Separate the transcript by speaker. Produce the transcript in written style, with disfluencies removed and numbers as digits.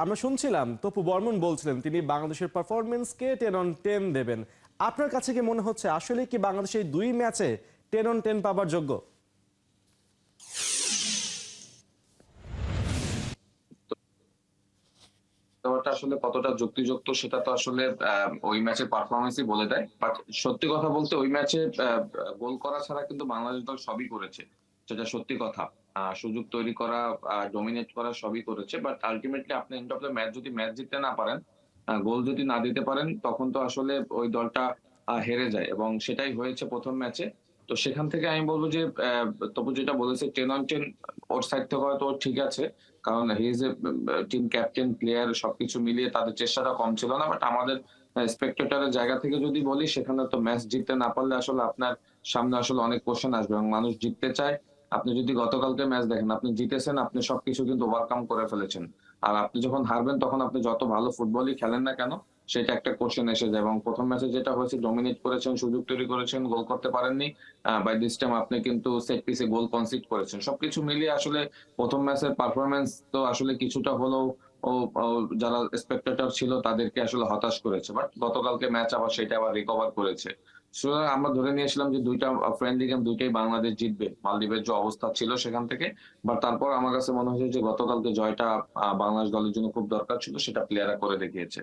Speaker 1: আমরা শুনছিলাম তপু বর্মন বলছিলেন তিনি বাংলাদেশের পারফরমেন্সকে 10/10 দেবেন। আপনার কাছে কি মনে হচ্ছে আসলে কি বাংলাদেশ এই 2 ম্যাচে 10/10 পাবার যোগ্য?
Speaker 2: ব্যাপারটা আসলে কতটা যুক্তিযুক্ত সেটা তো আসলে ওই ম্যাচের পারফরমেন্সই বলে দেয়। বাট সত্যি কথা বলতে ওই ম্যাচে গোল করা ছাড়া কিন্তু বাংলাদেশ দল সবই করেছে। যেটা সত্যি কথা। সুযোগ তৈরি করা, ডমিনেট করা সবই করেছে। বাট আল্টিমেটলি আপনি এন্ড অফ দ্য ম্যাচ যদি ম্যাচ জিততে না পারেন, গোল যদি না দিতে পারেন তখন তো আসলে ওই দলটা হেরে যায় এবং সেটাই হয়েছে ১ম ম্যাচে। তো সেখান থেকে আমি বলব যে তপু যেটা বলেছে 10 on 10 ওর সাইড থেকে হয়তো ঠিক আছে। কারণ he is a team captain, player সবকিছু মিলিয়ে তাদের চেষ্টাটা কম ছিল না। বাট আমাদের স্পেক্টেটরের জায়গা থেকে যদি বলি সেখানে তো ম্যাচ জিততে না পারলে আসলে আপনার সামনে আসলে অনেক কোয়েশ্চেন আসবে এবং মানুষ জিততে চায়। আপনি যদি গতকালকে ম্যাচ দেখেন, আপনি জিতেছেন, আপনি সবকিছু কিন্তু ওভারকাম করে ফেলেছেন। আর আপনি যখন হারবেন তখন আপনি যত ভালো ফুটবলই খেলেন না কেন, সেটা একটা কোয়েশ্চেন এসে যায় এবং ১ম ম্যাচে যেটা হয়েছে ডমিনেট করেছেন, সুযোগ তৈরি করেছেন, গোল করতে পারেননি। বাই দিস টাইম আপনি কিন্তু সেট পিসে গোল কনসিড করেছেন। সবকিছু মিলিয়ে আসলে ১ম ম্যাচের পারফরম্যান্স তো আসলে কিছুটা হলেও ও ও যারা স্পেক্টেটর ছিল তাদেরকে আসলে হতাশ করেছে। বাট গতকালকে ম্যাচ আবার সেটা আবার রিকভার করেছে। সুতরাং আমরা ধরে নিয়েছিলাম যে ২ টা ফ্রেন্ডলি গেম ২ টাই বাংলাদেশ জিতবে। মালদ্বীপের যে অবস্থা ছিল সেখান থেকে। বাট তারপর আমার কাছে মনে হয়েছে যে গতকালকে জয়টা বাংলাদেশ দলের জন্য খুব দরকার ছিল। সেটা প্লেয়াররা করে দেখিয়েছে।